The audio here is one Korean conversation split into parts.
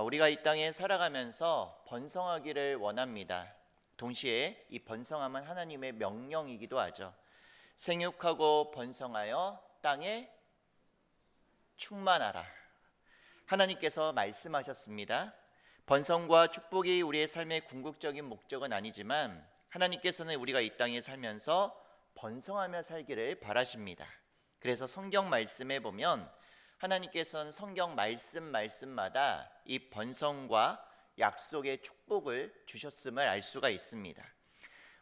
우리가 이 땅에 살아가면서 번성하기를 원합니다. 동시에 이 번성함은 하나님의 명령이기도 하죠. 생육하고 번성하여 땅에 충만하라. 하나님께서 말씀하셨습니다. 번성과 축복이 우리의 삶의 궁극적인 목적은 아니지만 하나님께서는 우리가 이 땅에 살면서 번성하며 살기를 바라십니다. 그래서 성경 말씀에 보면 하나님께서는 성경 말씀마다 이 번성과 약속의 축복을 주셨음을 알 수가 있습니다.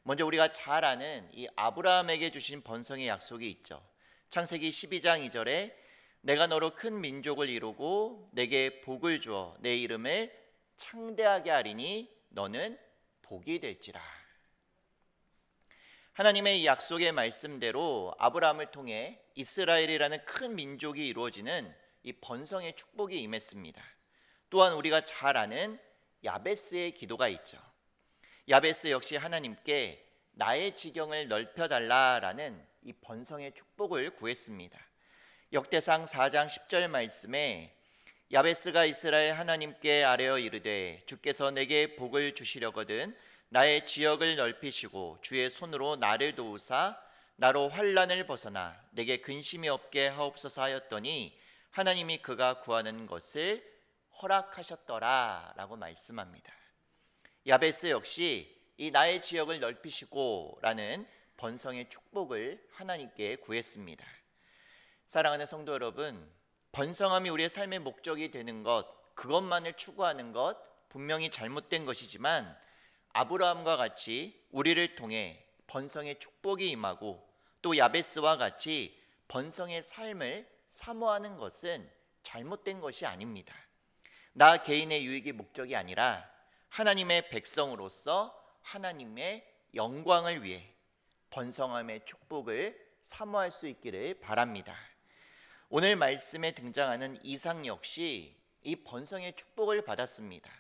먼저 우리가 잘 아는 이 아브라함에게 주신 번성의 약속이 있죠. 창세기 12장 2절에 내가 너로 큰 민족을 이루고 내게 복을 주어 내 이름을 창대하게 하리니 너는 복이 될지라. 하나님의 이 약속의 말씀대로 아브라함을 통해 이스라엘이라는 큰 민족이 이루어지는 이 번성의 축복이 임했습니다. 또한 우리가 잘 아는 야베스의 기도가 있죠. 야베스 역시 하나님께 나의 지경을 넓혀달라라는 이 번성의 축복을 구했습니다. 역대상 4장 10절 말씀에 야베스가 이스라엘 하나님께 아뢰어 이르되 주께서 내게 복을 주시려거든 나의 지역을 넓히시고 주의 손으로 나를 도우사 나로 환난을 벗어나 내게 근심이 없게 하옵소서 하였더니 하나님이 그가 구하는 것을 허락하셨더라 라고 말씀합니다. 야베스 역시 이 나의 지역을 넓히시고 라는 번성의 축복을 하나님께 구했습니다. 사랑하는 성도 여러분, 번성함이 우리의 삶의 목적이 되는 것, 그것만을 추구하는 것 분명히 잘못된 것이지만 아브라함과 같이 우리를 통해 번성의 축복이 임하고 또 야베스와 같이 번성의 삶을 사모하는 것은 잘못된 것이 아닙니다. 나 개인의 유익이 목적이 아니라 하나님의 백성으로서 하나님의 영광을 위해 번성함의 축복을 사모할 수 있기를 바랍니다. 오늘 말씀에 등장하는 이삭 역시 이 번성의 축복을 받았습니다.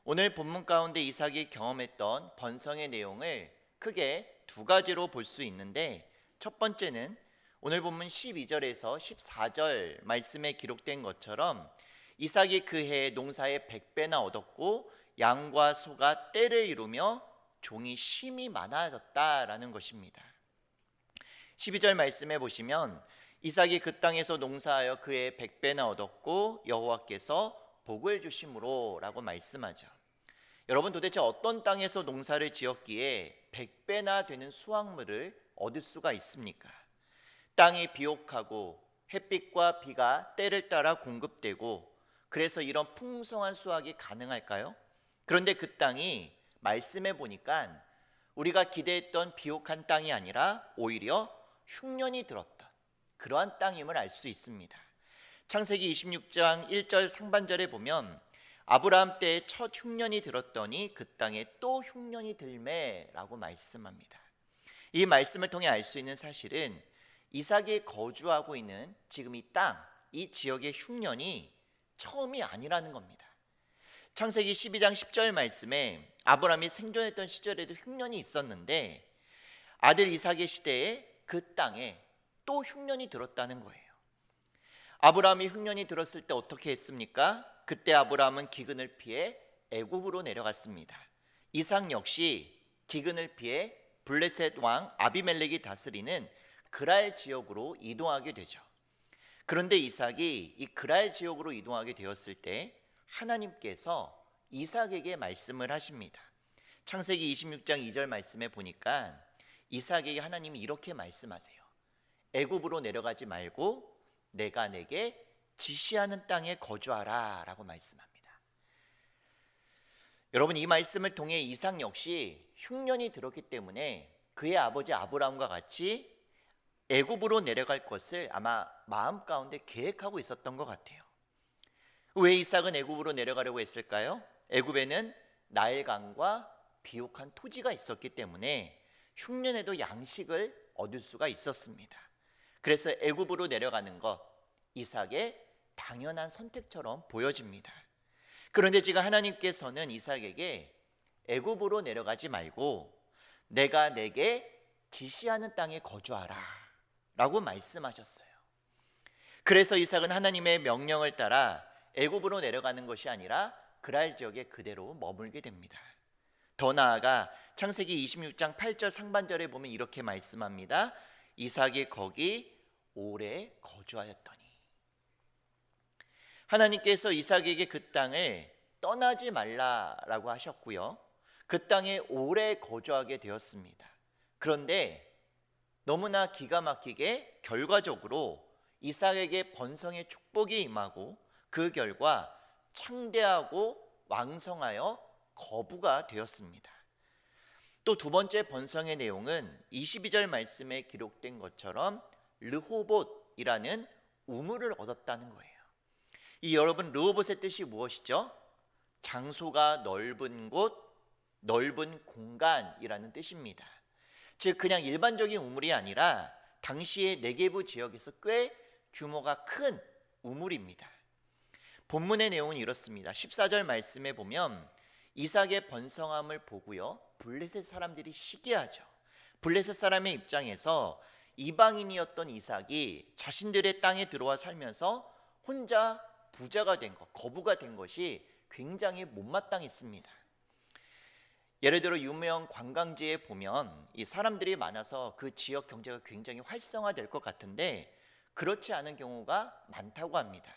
오늘 본문 가운데 이삭이 경험했던 번성의 내용을 크게 두 가지로 볼 수 있는데, 첫 번째는 오늘 본문 12절에서 14절 말씀에 기록된 것처럼 이삭이 그 해에 농사의 100배나 얻었고 양과 소가 떼를 이루며 종이 심히 많아졌다라는 것입니다. 12절 말씀에 보시면 이삭이 그 땅에서 농사하여 그의 100배나 얻었고 여호와께서 복을 주심으로 라고 말씀하죠. 여러분, 도대체 어떤 땅에서 농사를 지었기에 100배나 되는 수확물을 얻을 수가 있습니까? 땅이 비옥하고 햇빛과 비가 때를 따라 공급되고 그래서 이런 풍성한 수확이 가능할까요? 그런데 그 땅이 말씀해 보니까 우리가 기대했던 비옥한 땅이 아니라 오히려 흉년이 들었던 그러한 땅임을 알 수 있습니다. 창세기 26장 1절 상반절에 보면 아브라함 때에 첫 흉년이 들었더니 그 땅에 또 흉년이 들매라고 말씀합니다. 이 말씀을 통해 알 수 있는 사실은 이삭이 거주하고 있는 지금 이 땅, 이 지역의 흉년이 처음이 아니라는 겁니다. 창세기 12장 10절 말씀에 아브라함이 생존했던 시절에도 흉년이 있었는데 아들 이삭의 시대에 그 땅에 또 흉년이 들었다는 거예요. 아브라함이 흉년이 들었을 때 어떻게 했습니까? 그때 아브라함은 기근을 피해 애굽으로 내려갔습니다. 이삭 역시 기근을 피해 블레셋 왕 아비멜렉이 다스리는 그랄 지역으로 이동하게 되죠. 그런데 이삭이 이 그랄 지역으로 이동하게 되었을 때 하나님께서 이삭에게 말씀을 하십니다. 창세기 26장 2절 말씀에 보니까 이삭에게 하나님이 이렇게 말씀하세요. 애굽으로 내려가지 말고 내가 내게 지시하는 땅에 거주하라 라고 말씀합니다. 여러분, 이 말씀을 통해 이삭 역시 흉년이 들었기 때문에 그의 아버지 아브라함과 같이 애굽으로 내려갈 것을 아마 마음 가운데 계획하고 있었던 것 같아요. 왜 이삭은 애굽으로 내려가려고 했을까요? 애굽에는 나일강과 비옥한 토지가 있었기 때문에 흉년에도 양식을 얻을 수가 있었습니다. 그래서 애굽으로 내려가는 것, 이삭의 당연한 선택처럼 보여집니다. 그런데 지금 하나님께서는 이삭에게 애굽으로 내려가지 말고 내가 내게 지시하는 땅에 거주하라 라고 말씀하셨어요. 그래서 이삭은 하나님의 명령을 따라 애굽으로 내려가는 것이 아니라 그랄 지역에 그대로 머물게 됩니다. 더 나아가 창세기 26장 8절 상반절에 보면 이렇게 말씀합니다. 이삭이 거기 오래 거주하였더니. 하나님께서 이삭에게 그 땅을 떠나지 말라라고 하셨고요. 그 땅에 오래 거주하게 되었습니다. 그런데 너무나 기가 막히게 결과적으로 이삭에게 번성의 축복이 임하고 그 결과 창대하고 왕성하여 거부가 되었습니다. 또 두 번째 번성의 내용은 22절 말씀에 기록된 것처럼 르호봇이라는 우물을 얻었다는 거예요. 이 여러분, 르호봇의 뜻이 무엇이죠? 장소가 넓은 곳, 넓은 공간이라는 뜻입니다. 즉 그냥 일반적인 우물이 아니라 당시의 네게부 지역에서 꽤 규모가 큰 우물입니다. 본문의 내용은 이렇습니다. 14절 말씀에 보면 이삭의 번성함을 보고요, 블레셋 사람들이 시기하죠. 블레셋 사람의 입장에서 이방인이었던 이삭이 자신들의 땅에 들어와 살면서 혼자 부자가 된 것, 거부가 된 것이 굉장히 못마땅했습니다. 예를 들어 유명 관광지에 보면 이 사람들이 많아서 그 지역 경제가 굉장히 활성화될 것 같은데 그렇지 않은 경우가 많다고 합니다.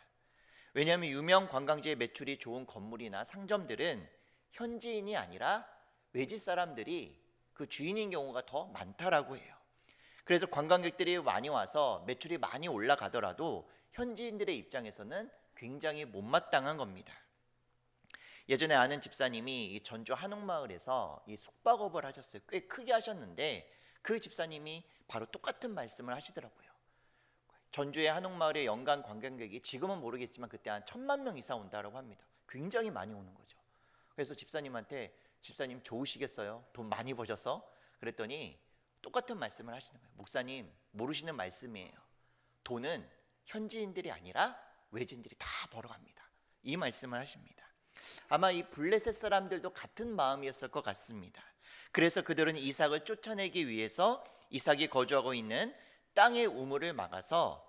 왜냐하면 유명 관광지의 매출이 좋은 건물이나 상점들은 현지인이 아니라 외지 사람들이 그 주인인 경우가 더 많다라고 해요. 그래서 관광객들이 많이 와서 매출이 많이 올라가더라도 현지인들의 입장에서는 굉장히 못마땅한 겁니다. 예전에 아는 집사님이 이 전주 한옥마을에서 이 숙박업을 하셨어요. 꽤 크게 하셨는데 그 집사님이 바로 똑같은 말씀을 하시더라고요. 전주의 한옥마을의 연간 관광객이 지금은 모르겠지만 그때 한 1,000만 명 이상 온다고 합니다. 굉장히 많이 오는 거죠. 그래서 집사님한테 집사님 좋으시겠어요? 돈 많이 버셔서? 그랬더니 똑같은 말씀을 하시는 거예요. 목사님 모르시는 말씀이에요. 돈은 현지인들이 아니라 외지인들이 다 벌어갑니다. 이 말씀을 하십니다. 아마 이 블레셋 사람들도 같은 마음이었을 것 같습니다. 그래서 그들은 이삭을 쫓아내기 위해서 이삭이 거주하고 있는 땅의 우물을 막아서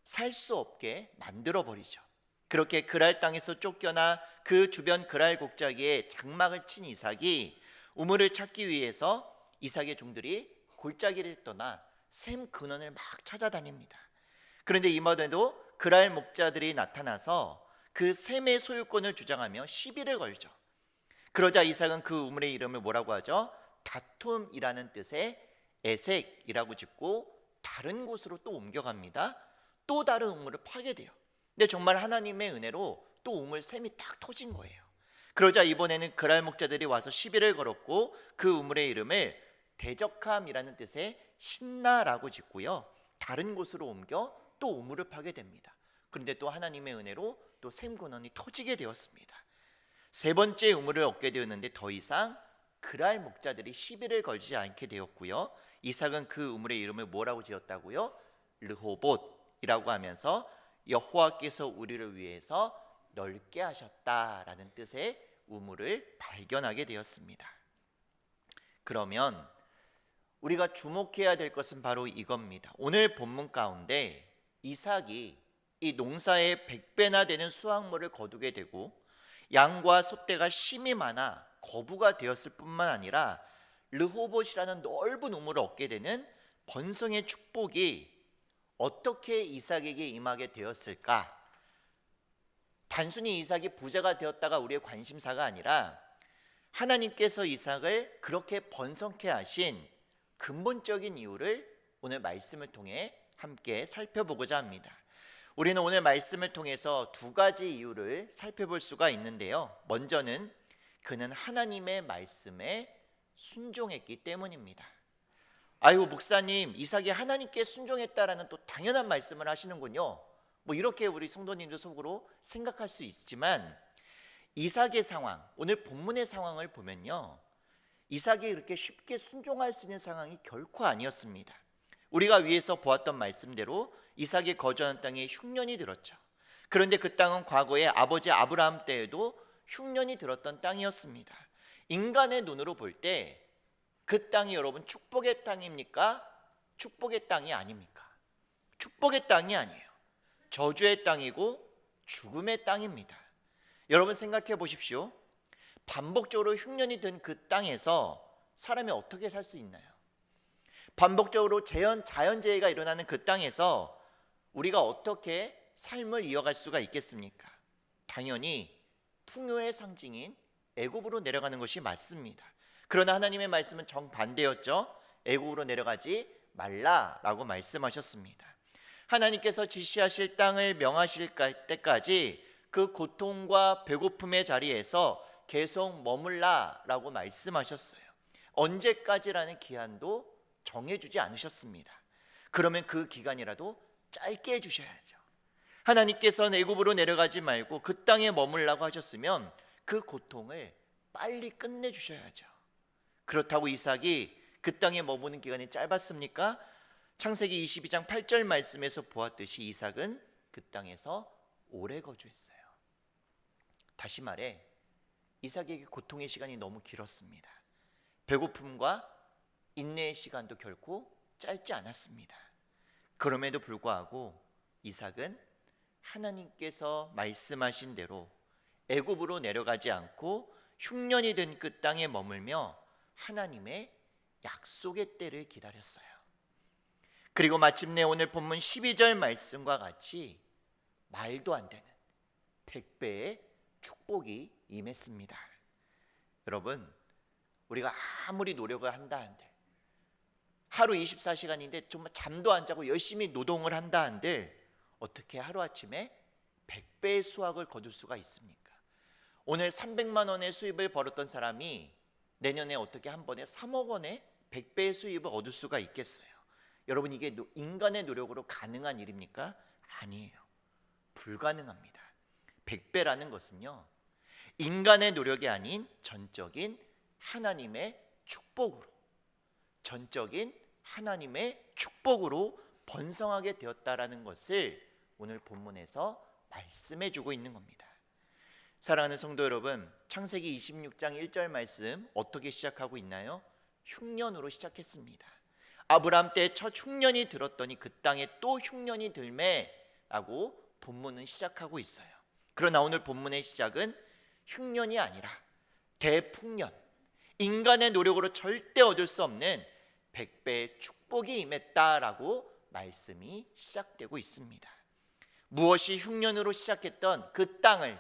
살 수 없게 만들어 버리죠. 그렇게 그랄 땅에서 쫓겨나 그 주변 그랄 곡자기에 장막을 친 이삭이 우물을 찾기 위해서 이삭의 종들이 골짜기를 떠나 샘 근원을 막 찾아다닙니다. 그런데 이번에도 그랄 목자들이 나타나서 그 샘의 소유권을 주장하며 시비를 걸죠. 그러자 이삭은 그 우물의 이름을 뭐라고 하죠? 다툼이라는 뜻의 에색이라고 짓고 다른 곳으로 또 옮겨갑니다. 또 다른 우물을 파게 돼요. 근데 정말 하나님의 은혜로 또 우물 샘이 딱 터진 거예요. 그러자 이번에는 그랄 목자들이 와서 시비를 걸었고 그 우물의 이름을 대적함이라는 뜻의 신나라고 짓고요, 다른 곳으로 옮겨 또 우물을 파게 됩니다. 그런데 또 하나님의 은혜로 또 샘 근원이 터지게 되었습니다. 세 번째 우물을 얻게 되었는데 더 이상 그랄 목자들이 시비를 걸지 않게 되었고요, 이삭은 그 우물의 이름을 뭐라고 지었다고요? 르호봇이라고 하면서 여호와께서 우리를 위해서 넓게 하셨다라는 뜻의 우물을 발견하게 되었습니다. 그러면 우리가 주목해야 될 것은 바로 이겁니다. 오늘 본문 가운데 이삭이 이 농사의 100배나 되는 수확물을 거두게 되고 양과 소떼가 심이 많아 거부가 되었을 뿐만 아니라 르호봇이라는 넓은 우물을 얻게 되는 번성의 축복이 어떻게 이삭에게 임하게 되었을까? 단순히 이삭이 부자가 되었다가 우리의 관심사가 아니라 하나님께서 이삭을 그렇게 번성케 하신 근본적인 이유를 오늘 말씀을 통해 함께 살펴보고자 합니다. 우리는 오늘 말씀을 통해서 두 가지 이유를 살펴볼 수가 있는데요. 먼저는 그는 하나님의 말씀에 순종했기 때문입니다. 아이고 목사님, 이삭이 하나님께 순종했다라는 또 당연한 말씀을 하시는군요. 뭐 이렇게 우리 성도님들 속으로 생각할 수 있지만 이삭의 상황, 오늘 본문의 상황을 보면요, 이삭이 그렇게 쉽게 순종할 수 있는 상황이 결코 아니었습니다. 우리가 위에서 보았던 말씀대로 이삭이 거주하는 땅에 흉년이 들었죠. 그런데 그 땅은 과거에 아버지 아브라함 때에도 흉년이 들었던 땅이었습니다. 인간의 눈으로 볼 때 그 땅이 여러분 축복의 땅입니까? 축복의 땅이 아닙니까? 축복의 땅이 아니에요. 저주의 땅이고 죽음의 땅입니다. 여러분 생각해 보십시오. 반복적으로 흉년이 든 그 땅에서 사람이 어떻게 살 수 있나요? 반복적으로 자연재해가 일어나는 그 땅에서 우리가 어떻게 삶을 이어갈 수가 있겠습니까? 당연히 풍요의 상징인 애굽으로 내려가는 것이 맞습니다. 그러나 하나님의 말씀은 정반대였죠. 애굽으로 내려가지 말라라고 말씀하셨습니다. 하나님께서 지시하실 땅을 명하실 때까지 그 고통과 배고픔의 자리에서 계속 머물라라고 말씀하셨어요. 언제까지라는 기한도 정해주지 않으셨습니다. 그러면 그 기간이라도 짧게 해주셔야죠. 하나님께서는 애굽으로 내려가지 말고 그 땅에 머물라고 하셨으면 그 고통을 빨리 끝내주셔야죠. 그렇다고 이삭이 그 땅에 머무는 기간이 짧았습니까? 창세기 22장 8절 말씀에서 보았듯이 이삭은 그 땅에서 오래 거주했어요. 다시 말해 이삭에게 고통의 시간이 너무 길었습니다. 배고픔과 인내의 시간도 결코 짧지 않았습니다. 그럼에도 불구하고 이삭은 하나님께서 말씀하신 대로 애굽으로 내려가지 않고 흉년이 든 그 땅에 머물며 하나님의 약속의 때를 기다렸어요. 그리고 마침내 오늘 본문 12절 말씀과 같이 말도 안 되는 100배의 축복이 임했습니다. 여러분, 우리가 아무리 노력을 한다 한들, 하루 24시간인데 정말 잠도 안 자고 열심히 노동을 한다 한들 어떻게 하루아침에 100배의 수확을 거둘 수가 있습니까? 오늘 300만 원의 수입을 벌었던 사람이 내년에 어떻게 한 번에 3억 원의 100배의 수입을 얻을 수가 있겠어요? 여러분, 이게 인간의 노력으로 가능한 일입니까? 아니에요. 불가능합니다. 100배라는 것은요, 인간의 노력이 아닌 전적인 하나님의 축복으로, 전적인 하나님의 축복으로 번성하게 되었다라는 것을 오늘 본문에서 말씀해 주고 있는 겁니다. 사랑하는 성도 여러분, 창세기 26장 1절 말씀 어떻게 시작하고 있나요? 흉년으로 시작했습니다. 아브라함 때 첫 흉년이 들었더니 그 땅에 또 흉년이 들매라고 본문은 시작하고 있어요. 그러나 오늘 본문의 시작은 흉년이 아니라 대풍년, 인간의 노력으로 절대 얻을 수 없는 100배의 축복이 임했다라고 말씀이 시작되고 있습니다. 무엇이 흉년으로 시작했던 그 땅을,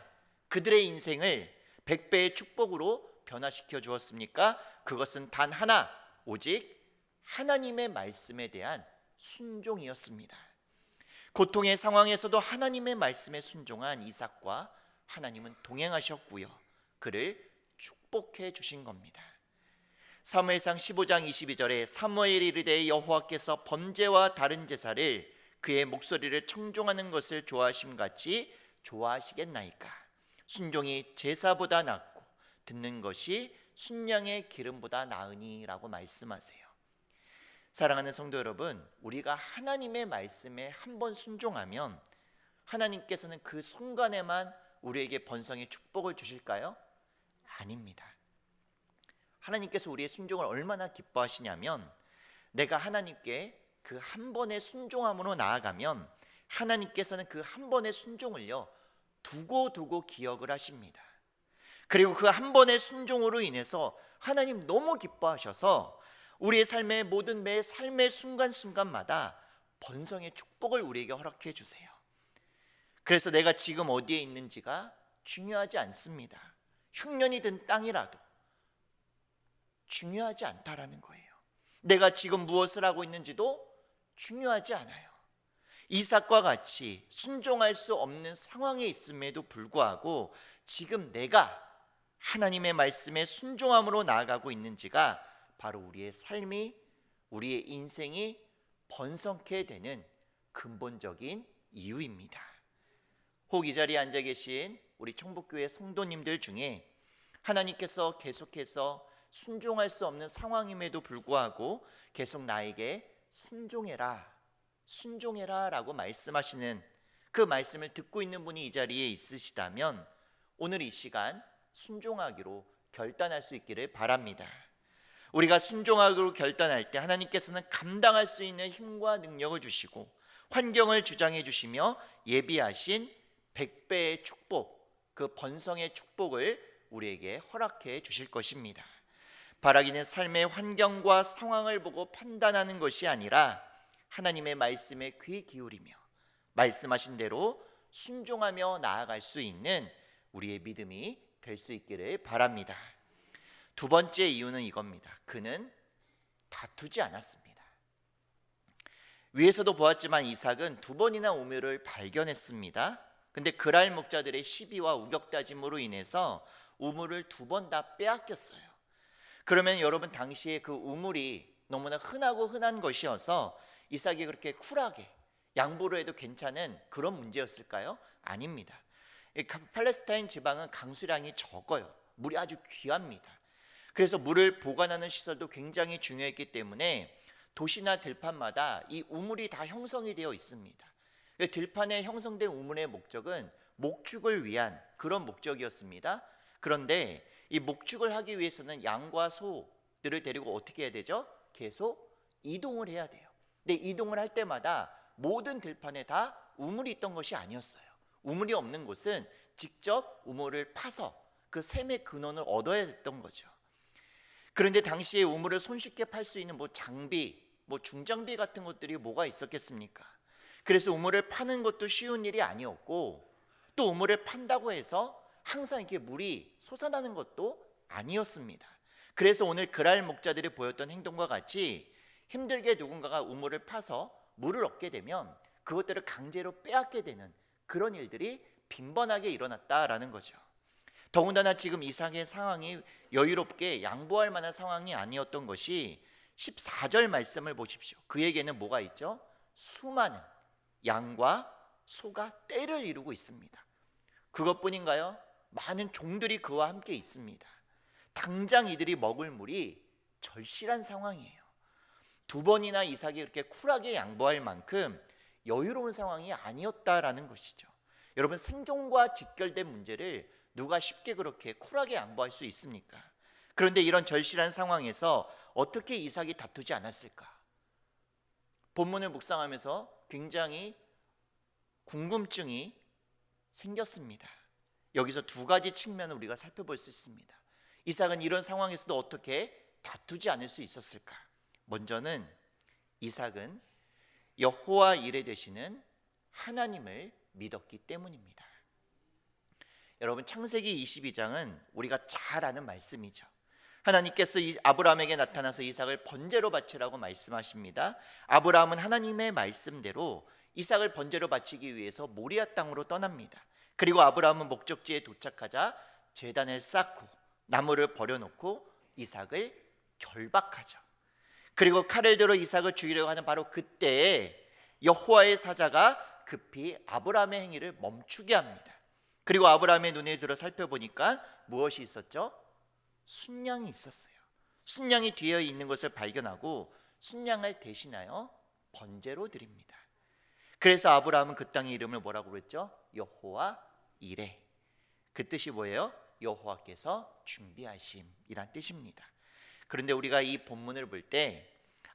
그들의 인생을 100배의 축복으로 변화시켜 주었습니까? 그것은 단 하나, 오직 하나님의 말씀에 대한 순종이었습니다. 고통의 상황에서도 하나님의 말씀에 순종한 이삭과 하나님은 동행하셨고요, 그를 축복해 주신 겁니다. 사무엘상 15장 22절에 사무엘이 이르되 여호와께서 번제와 다른 제사를 그의 목소리를 청종하는 것을 좋아하심같이 좋아하시겠나이까? 순종이 제사보다 낫고 듣는 것이 순양의 기름보다 나으니라고 말씀하세요. 사랑하는 성도 여러분, 우리가 하나님의 말씀에 한번 순종하면 하나님께서는 그 순간에만 우리에게 번성의 축복을 주실까요? 아닙니다. 하나님께서 우리의 순종을 얼마나 기뻐하시냐면, 내가 하나님께 그 한 번의 순종함으로 나아가면 하나님께서는 그 한 번의 순종을요 두고 기억을 하십니다. 그리고 그 한 번의 순종으로 인해서 하나님 너무 기뻐하셔서 우리의 삶의 모든 매 삶의 순간순간마다 번성의 축복을 우리에게 허락해 주세요. 그래서 내가 지금 어디에 있는지가 중요하지 않습니다. 흉년이 든 땅이라도 중요하지 않다라는 거예요. 내가 지금 무엇을 하고 있는지도 중요하지 않아요. 이삭과 같이 순종할 수 없는 상황에 있음에도 불구하고 지금 내가 하나님의 말씀에 순종함으로 나아가고 있는지가 바로 우리의 삶이, 우리의 인생이 번성케 되는 근본적인 이유입니다. 혹 이 자리에 앉아 계신 우리 청북교회 성도님들 중에 하나님께서 계속해서 순종할 수 없는 상황임에도 불구하고 계속 나에게 순종해라, 순종해라 라고 말씀하시는 그 말씀을 듣고 있는 분이 이 자리에 있으시다면 오늘 이 시간 순종하기로 결단할 수 있기를 바랍니다. 우리가 순종하기로 결단할 때 하나님께서는 감당할 수 있는 힘과 능력을 주시고 환경을 주장해 주시며 예비하신 100배의 축복, 그 번성의 축복을 우리에게 허락해 주실 것입니다. 바라기는 삶의 환경과 상황을 보고 판단하는 것이 아니라 하나님의 말씀에 귀 기울이며 말씀하신 대로 순종하며 나아갈 수 있는 우리의 믿음이 될 수 있기를 바랍니다. 두 번째 이유는 이겁니다. 그는 다투지 않았습니다. 위에서도 보았지만 이삭은 두 번이나 우물을 발견했습니다. 근데 그랄 목자들의 시비와 우격다짐으로 인해서 우물을 두 번 다 빼앗겼어요. 그러면 여러분, 당시에 그 우물이 너무나 흔한 것이어서 이삭이 그렇게 쿨하게 양보를 해도 괜찮은 그런 문제였을까요? 아닙니다. 팔레스타인 지방은 강수량이 적어요. 물이 아주 귀합니다. 그래서 물을 보관하는 시설도 굉장히 중요했기 때문에 도시나 들판마다 이 우물이 다 형성이 되어 있습니다. 들판에 형성된 우물의 목적은 목축을 위한 그런 목적이었습니다. 그런데 이 목축을 하기 위해서는 양과 소들을 데리고 어떻게 해야 되죠? 계속 이동을 해야 돼요. 근데 이동을 할 때마다 모든 들판에 다 우물이 있던 것이 아니었어요. 우물이 없는 곳은 직접 우물을 파서 그 샘의 근원을 얻어야 했던 거죠. 그런데 당시에 우물을 손쉽게 팔 수 있는 장비, 중장비 같은 것들이 뭐가 있었겠습니까? 그래서 우물을 파는 것도 쉬운 일이 아니었고, 또 우물을 판다고 해서 항상 이렇게 물이 솟아나는 것도 아니었습니다. 그래서 오늘 그랄 목자들이 보였던 행동과 같이 힘들게 누군가가 우물을 파서 물을 얻게 되면 그것들을 강제로 빼앗게 되는 그런 일들이 빈번하게 일어났다라는 거죠. 더군다나 지금 이삭의 상황이 여유롭게 양보할 만한 상황이 아니었던 것이 14절 말씀을 보십시오. 그에게는 뭐가 있죠? 수많은 양과 소가 떼를 이루고 있습니다. 그것뿐인가요? 많은 종들이 그와 함께 있습니다. 당장 이들이 먹을 물이 절실한 상황이에요. 두 번이나 이삭이 그렇게 쿨하게 양보할 만큼 여유로운 상황이 아니었다라는 것이죠. 여러분, 생존과 직결된 문제를 누가 쉽게 그렇게 쿨하게 양보할 수 있습니까? 그런데 이런 절실한 상황에서 어떻게 이삭이 다투지 않았을까? 본문을 묵상하면서 굉장히 궁금증이 생겼습니다. 여기서 두 가지 측면을 우리가 살펴볼 수 있습니다. 이삭은 이런 상황에서도 어떻게 다투지 않을 수 있었을까? 먼저는 이삭은 여호와 이레 되시는 하나님을 믿었기 때문입니다. 여러분, 창세기 22장은 우리가 잘 아는 말씀이죠. 하나님께서 아브라함에게 나타나서 이삭을 번제로 바치라고 말씀하십니다. 아브라함은 하나님의 말씀대로 이삭을 번제로 바치기 위해서 모리아 땅으로 떠납니다. 그리고 아브라함은 목적지에 도착하자 제단을 쌓고 나무를 버려놓고 이삭을 결박하죠. 그리고 칼을 들어 이삭을 죽이려고 하는 바로 그때에 여호와의 사자가 급히 아브라함의 행위를 멈추게 합니다. 그리고 아브라함의 눈에 들어 살펴보니까 무엇이 있었죠? 순양이 있었어요. 순양이 뒤에 있는 것을 발견하고 순양을 대신하여 번제로 드립니다. 그래서 아브라함은 그 땅의 이름을 뭐라고 그랬죠? 여호와 이레. 그 뜻이 뭐예요? 여호와께서 준비하심이란 뜻입니다. 그런데 우리가 이 본문을 볼 때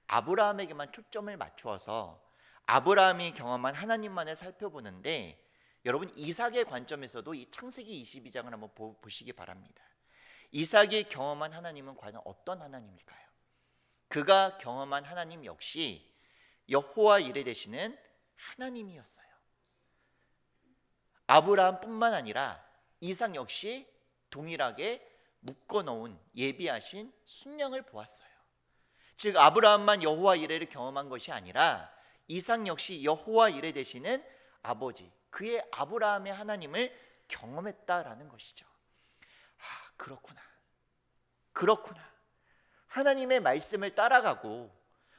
아브라함에게만 초점을 맞추어서 아브라함이 경험한 하나님만을 살펴보는데, 여러분, 이삭의 관점에서도 이 창세기 22장을 한번 보시기 바랍니다. 이삭이 경험한 하나님은 과연 어떤 하나님일까요? 그가 경험한 하나님 역시 여호와 이레 되시는 하나님이었어요. 아브라함뿐만 아니라 이삭 역시 동일하게 묶어놓은 예비하신 순양을 보았어요. 즉, 아브라함만 여호와 이레를 경험한 것이 아니라 이삭 역시 여호와 이레 되시는 아버지, 그의 아브라함의 하나님을 경험했다라는 것이죠. 그렇구나. 하나님의 말씀을 따라가고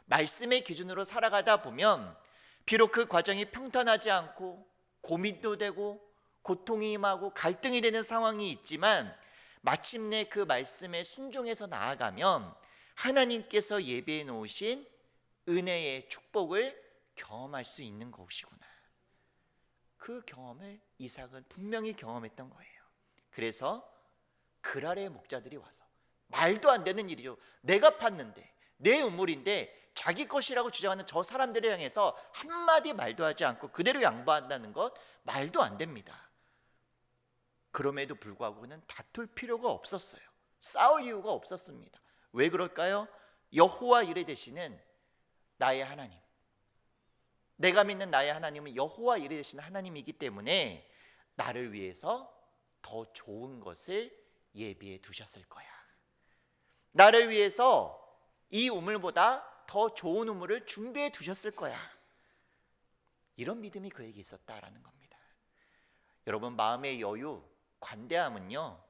말씀의 기준으로 살아가다 보면 비록 그 과정이 평탄하지 않고 고민도 되고 고통이 임하고 갈등이 되는 상황이 있지만 마침내 그 말씀에 순종해서 나아가면 하나님께서 예비해 놓으신 은혜의 축복을 경험할 수 있는 것이구나. 그 경험을 이삭은 분명히 경험했던 거예요. 그래서 그랄의 목자들이 와서, 말도 안 되는 일이죠. 내가 팠는데, 내 우물인데 자기 것이라고 주장하는 저 사람들을 향해서 한마디 말도 하지 않고 그대로 양보한다는 것 말도 안 됩니다. 그럼에도 불구하고 그는 다툴 필요가 없었어요. 싸울 이유가 없었습니다. 왜 그럴까요? 여호와 이레 되시는 나의 하나님, 내가 믿는 나의 하나님은 여호와 이레 되시는 하나님이기 때문에 나를 위해서 더 좋은 것을 예비해 두셨을 거야. 나를 위해서 이 우물보다 더 좋은 우물을 준비해 두셨을 거야. 이런 믿음이 그에게 있었다라는 겁니다. 여러분, 마음의 여유, 관대함은요,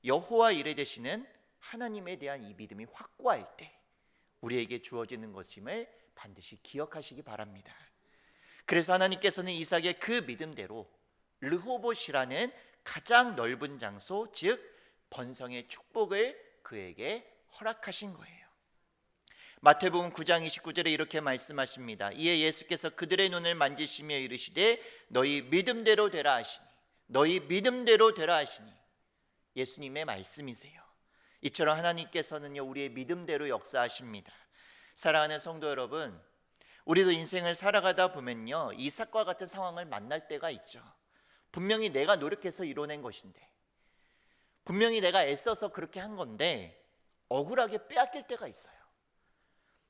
여호와 이레 되시는 하나님에 대한 이 믿음이 확고할 때 우리에게 주어지는 것임을 반드시 기억하시기 바랍니다. 그래서 하나님께서는 이삭의 그 믿음대로 르호봇이라는 가장 넓은 장소, 즉 번성의 축복을 그에게 허락하신 거예요. 마태복음 9장 29절에 이렇게 말씀하십니다. 이에 예수께서 그들의 눈을 만지시며 이르시되 너희 믿음대로 되라 하시니, 너희 믿음대로 되라 하시니, 예수님의 말씀이세요. 이처럼 하나님께서는요, 우리의 믿음대로 역사하십니다. 사랑하는 성도 여러분, 우리도 인생을 살아가다 보면요, 이삭과 같은 상황을 만날 때가 있죠. 분명히 내가 노력해서 이뤄낸 것인데, 분명히 내가 애써서 그렇게 한 건데 억울하게 빼앗길 때가 있어요.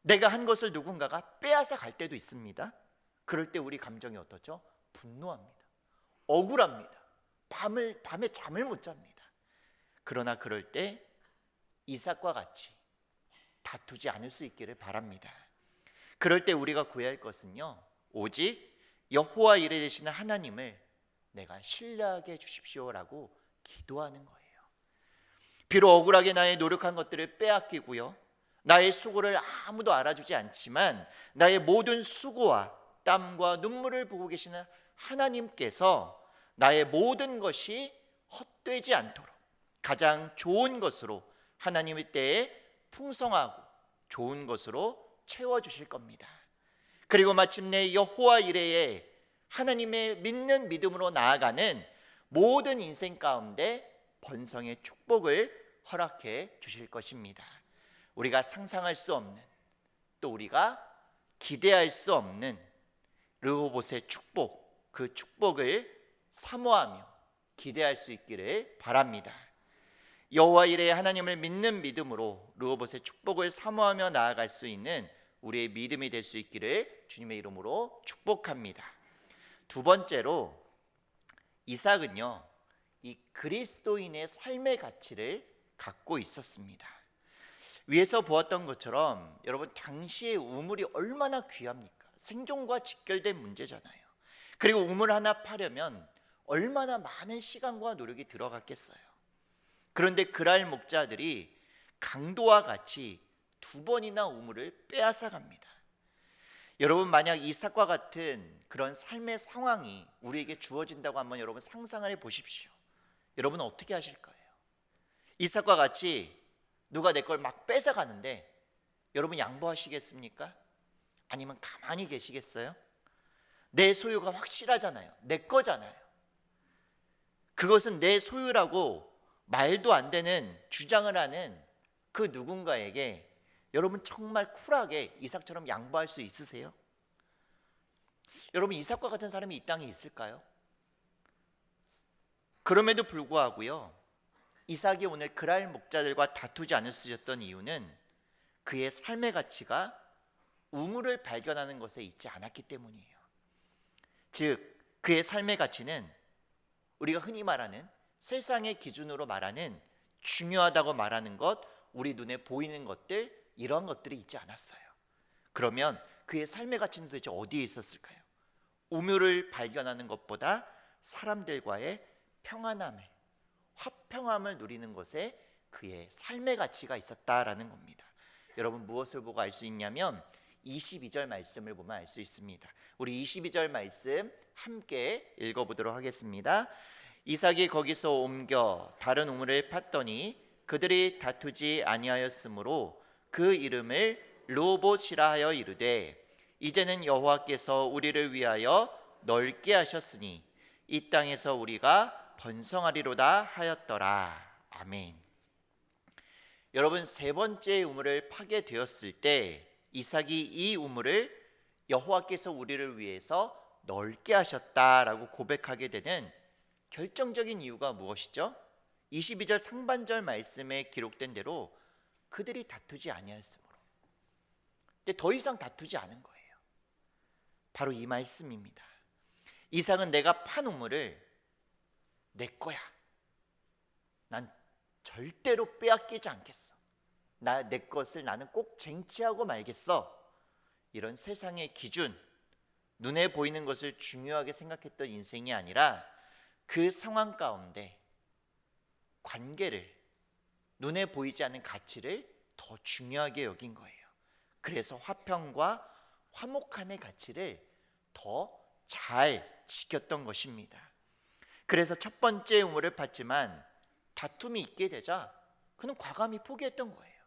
내가 한 것을 누군가가 빼앗아 갈 때도 있습니다. 그럴 때 우리 감정이 어떻죠? 분노합니다. 억울합니다. 밤에 잠을 못 잡니다. 그러나 그럴 때 이삭과 같이 다투지 않을 수 있기를 바랍니다. 그럴 때 우리가 구해야 할 것은요, 오직 여호와 이레 되시는 하나님을 내가 신뢰하게 해주십시오라고 기도하는 거예요. 비록 억울하게 나의 노력한 것들을 빼앗기고요, 나의 수고를 아무도 알아주지 않지만 나의 모든 수고와 땀과 눈물을 보고 계시는 하나님께서 나의 모든 것이 헛되지 않도록 가장 좋은 것으로 하나님의 때에 풍성하고 좋은 것으로 채워주실 겁니다. 그리고 마침내 여호와 이레에 하나님의 믿는 믿음으로 나아가는 모든 인생 가운데 번성의 축복을 허락해 주실 것입니다. 우리가 상상할 수 없는, 또 우리가 기대할 수 없는 르호봇의 축복, 그 축복을 사모하며 기대할 수 있기를 바랍니다. 여호와 이레 하나님을 믿는 믿음으로 르호봇의 축복을 사모하며 나아갈 수 있는 우리의 믿음이 될 수 있기를 주님의 이름으로 축복합니다. 두 번째로, 이삭은요, 이 그리스도인의 삶의 가치를 갖고 있었습니다. 위에서 보았던 것처럼 여러분, 당시의 우물이 얼마나 귀합니까? 생존과 직결된 문제잖아요. 그리고 우물 하나 파려면 얼마나 많은 시간과 노력이 들어갔겠어요. 그런데 그랄 목자들이 강도와 같이 두 번이나 우물을 빼앗아 갑니다. 여러분, 만약 이삭과 같은 그런 삶의 상황이 우리에게 주어진다고 한번 여러분 상상을 해보십시오. 여러분은 어떻게 하실 거예요? 이삭과 같이 누가 내 걸 막 뺏어가는데 여러분 양보하시겠습니까? 아니면 가만히 계시겠어요? 내 소유가 확실하잖아요. 내 거잖아요. 그것은 내 소유라고 말도 안 되는 주장을 하는 그 누군가에게 여러분 정말 쿨하게 이삭처럼 양보할 수 있으세요? 여러분, 이삭과 같은 사람이 이 땅에 있을까요? 그럼에도 불구하고요, 이삭이 오늘 그랄 목자들과 다투지 않을 수 있었던 이유는 그의 삶의 가치가 우물을 발견하는 것에 있지 않았기 때문이에요. 즉, 그의 삶의 가치는 우리가 흔히 말하는 세상의 기준으로 말하는 중요하다고 말하는 것, 우리 눈에 보이는 것들, 이런 것들이 있지 않았어요. 그러면 그의 삶의 가치는 도대체 어디에 있었을까요? 우물을 발견하는 것보다 사람들과의 평안함을, 화평함을 누리는 것에 그의 삶의 가치가 있었다라는 겁니다. 여러분, 무엇을 보고 알 수 있냐면 22절 말씀을 보면 알 수 있습니다. 우리 22절 말씀 함께 읽어보도록 하겠습니다. 이삭이 거기서 옮겨 다른 우물을 팠더니 그들이 다투지 아니하였으므로 그 이름을 르호봇이라 하여 이르되 이제는 여호와께서 우리를 위하여 넓게 하셨으니 이 땅에서 우리가 번성하리로다 하였더라. 아멘. 여러분, 세 번째 우물을 파게 되었을 때 이삭이 이 우물을 여호와께서 우리를 위해서 넓게 하셨다라고 고백하게 되는 결정적인 이유가 무엇이죠? 22절 상반절 말씀에 기록된 대로 그들이 다투지 아니하였으므로. 근데 더 이상 다투지 않은 거예요. 바로 이 말씀입니다. 이삭은 내가 판 우물을 내 거야. 난 절대로 빼앗기지 않겠어. 내 것을 나는 꼭 쟁취하고 말겠어. 이런 세상의 기준, 눈에 보이는 것을 중요하게 생각했던 인생이 아니라 그 상황 가운데 관계를, 눈에 보이지 않는 가치를 더 중요하게 여긴 거예요. 그래서 화평과 화목함의 가치를 더 잘 지켰던 것입니다. 그래서 첫 번째 우물을 팠지만 다툼이 있게 되자 그는 과감히 포기했던 거예요.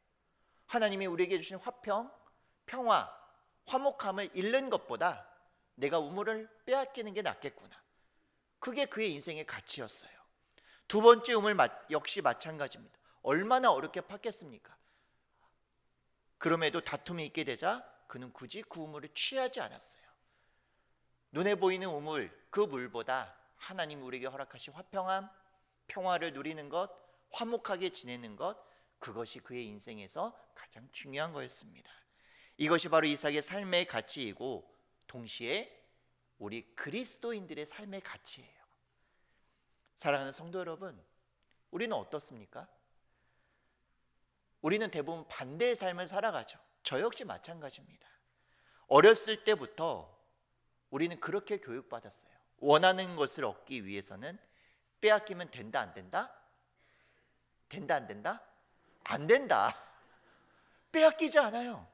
하나님이 우리에게 주신 화평, 평화, 화목함을 잃는 것보다 내가 우물을 빼앗기는 게 낫겠구나. 그게 그의 인생의 가치였어요. 두 번째 우물 역시 마찬가지입니다. 얼마나 어렵게 팠겠습니까? 그럼에도 다툼이 있게 되자 그는 굳이 그 우물을 취하지 않았어요. 눈에 보이는 우물, 그 물보다 하나님이 우리에게 허락하신 화평함, 평화를 누리는 것, 화목하게 지내는 것, 그것이 그의 인생에서 가장 중요한 거였습니다. 이것이 바로 이삭의 삶의 가치이고 동시에 우리 그리스도인들의 삶의 가치예요. 사랑하는 성도 여러분, 우리는 어떻습니까? 우리는 대부분 반대의 삶을 살아가죠. 저 역시 마찬가지입니다. 어렸을 때부터 우리는 그렇게 교육받았어요. 원하는 것을 얻기 위해서는 빼앗기면 된다, 안 된다? 된다, 안 된다? 안 된다. 빼앗기지 않아요.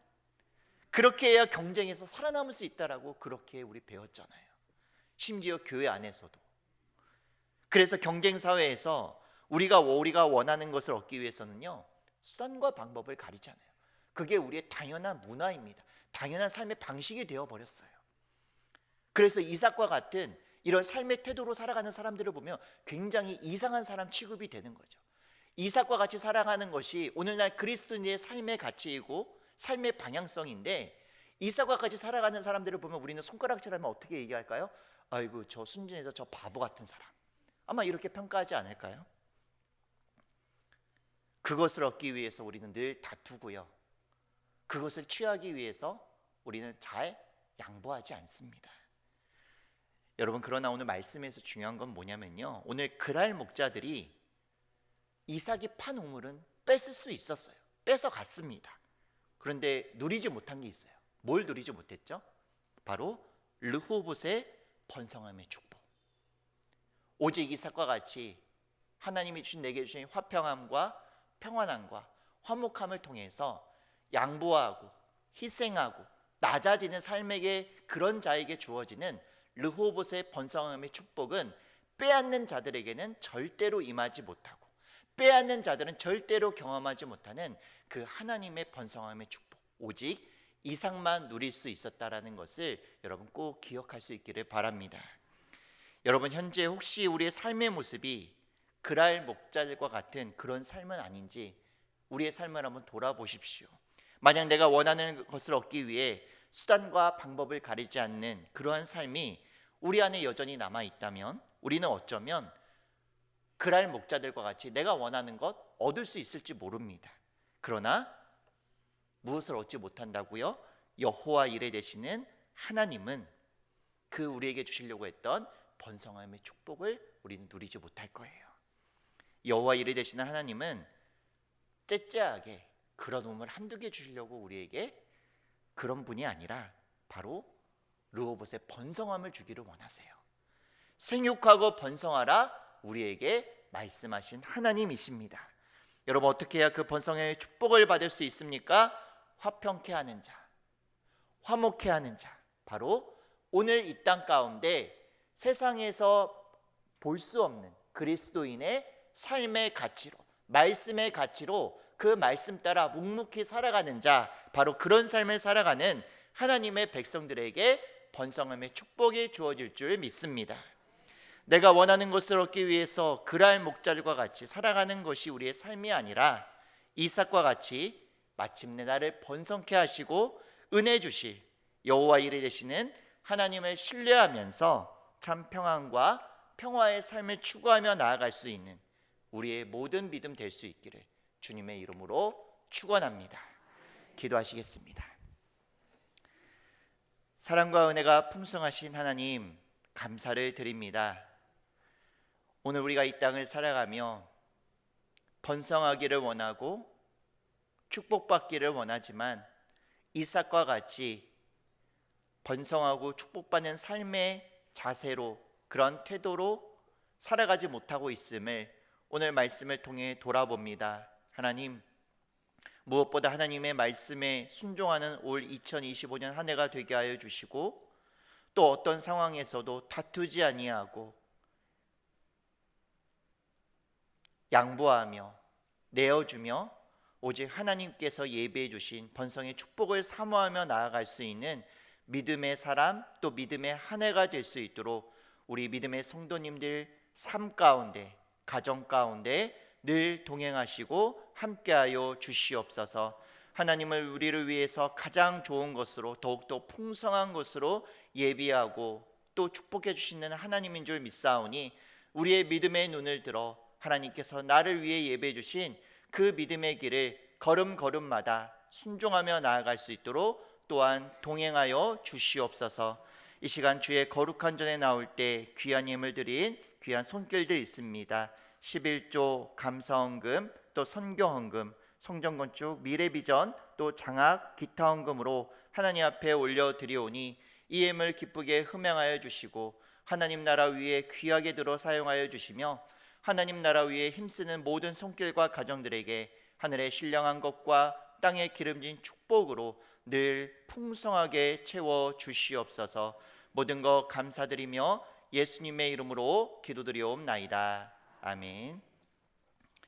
그렇게 해야 경쟁에서 살아남을 수 있다라고 그렇게 우리 배웠잖아요. 심지어 교회 안에서도. 그래서 경쟁 사회에서 우리가 원하는 것을 얻기 위해서는요, 수단과 방법을 가리잖아요. 그게 우리의 당연한 문화입니다. 당연한 삶의 방식이 되어버렸어요. 그래서 이삭과 같은 이런 삶의 태도로 살아가는 사람들을 보면 굉장히 이상한 사람 취급이 되는 거죠. 이삭과 같이 살아가는 것이 오늘날 그리스도인의 삶의 가치이고 삶의 방향성인데, 이삭과 같이 살아가는 사람들을 보면 우리는 손가락질하면 어떻게 얘기할까요? 아이고, 저 순진해서 저 바보 같은 사람. 아마 이렇게 평가하지 않을까요? 그것을 얻기 위해서 우리는 늘 다투고요. 그것을 취하기 위해서 우리는 잘 양보하지 않습니다. 여러분, 그러나 오늘 말씀에서 중요한 건 뭐냐면요, 오늘 그랄 목자들이 이삭이 판 우물은 뺏을 수 있었어요. 뺏어갔습니다. 그런데 누리지 못한 게 있어요. 뭘 누리지 못했죠? 바로 르호봇의 번성함의 축복. 오직 이삭과 같이 하나님이 내게 주신 화평함과 평안함과 화목함을 통해서 양보하고 희생하고 낮아지는 삶에게, 그런 자에게 주어지는 르호봇의 번성함의 축복은 빼앗는 자들에게는 절대로 임하지 못하고, 빼앗는 자들은 절대로 경험하지 못하는 그 하나님의 번성함의 축복, 오직 이삭만 누릴 수 있었다라는 것을 여러분 꼭 기억할 수 있기를 바랍니다. 여러분, 현재 혹시 우리의 삶의 모습이 그랄 목자들과 같은 그런 삶은 아닌지 우리의 삶을 한번 돌아보십시오. 만약 내가 원하는 것을 얻기 위해 수단과 방법을 가리지 않는 그러한 삶이 우리 안에 여전히 남아있다면 우리는 어쩌면 그랄 목자들과 같이 내가 원하는 것 얻을 수 있을지 모릅니다. 그러나 무엇을 얻지 못한다고요? 여호와 이레 되시는 하나님은 그 우리에게 주시려고 했던 번성함의 축복을 우리는 누리지 못할 거예요. 여호와 이레 되시는 하나님은 째째하게 그런 우물 한두 개 주시려고 우리에게 그런 분이 아니라 바로 르호봇의 번성함을 주기를 원하세요. 생육하고 번성하라 우리에게 말씀하신 하나님이십니다. 여러분, 어떻게 해야 그 번성의 축복을 받을 수 있습니까? 화평케 하는 자, 화목케 하는 자, 바로 오늘 이 땅 가운데 세상에서 볼 수 없는 그리스도인의 삶의 가치로, 말씀의 가치로 그 말씀 따라 묵묵히 살아가는 자, 바로 그런 삶을 살아가는 하나님의 백성들에게 번성함의 축복이 주어질 줄 믿습니다. 내가 원하는 것을 얻기 위해서 그랄 목자들과 같이 살아가는 것이 우리의 삶이 아니라 이삭과 같이 마침내 나를 번성케 하시고 은혜 주실 여호와 이레 되시는 하나님을 신뢰하면서 참 평안과 평화의 삶을 추구하며 나아갈 수 있는 우리의 모든 믿음 될 수 있기를 주님의 이름으로 축원합니다. 기도하시겠습니다. 사랑과 은혜가 풍성하신 하나님, 감사를 드립니다. 오늘 우리가 이 땅을 살아가며 번성하기를 원하고 축복받기를 원하지만 이삭과 같이 번성하고 축복받는 삶의 자세로, 그런 태도로 살아가지 못하고 있음을 오늘 말씀을 통해 돌아봅니다. 하나님, 무엇보다 하나님의 말씀에 순종하는 올 2025년 한 해가 되게 하여 주시고, 또 어떤 상황에서도 다투지 아니하고 양보하며 내어주며 오직 하나님께서 예비해 주신 번성의 축복을 사모하며 나아갈 수 있는 믿음의 사람, 또 믿음의 한 해가 될 수 있도록 우리 믿음의 성도님들 삶 가운데, 가정 가운데 늘 동행하시고 함께하여 주시옵소서. 하나님을 우리를 위해서 가장 좋은 것으로, 더욱더 풍성한 것으로 예비하고 또 축복해 주시는 하나님인 줄 믿사오니, 우리의 믿음의 눈을 들어 하나님께서 나를 위해 예배해 주신 그 믿음의 길을 걸음걸음마다 순종하며 나아갈 수 있도록 또한 동행하여 주시옵소서. 이 시간 주의 거룩한 전에 나올 때 귀한 예물 드린 귀한 손길들 있습니다. 11조 감사헌금, 또 선교헌금, 성전건축, 미래비전, 또 장학, 기타 헌금으로 하나님 앞에 올려드리오니 이 예물 기쁘게 흠양하여 주시고 하나님 나라 위에 귀하게 들어 사용하여 주시며 하나님 나라 위에 힘쓰는 모든 손길과 가정들에게 하늘의 신령한 것과 땅에 기름진 축복으로 늘 풍성하게 채워 주시옵소서. 모든 것 감사드리며 예수님의 이름으로 기도드리옵나이다. 아멘.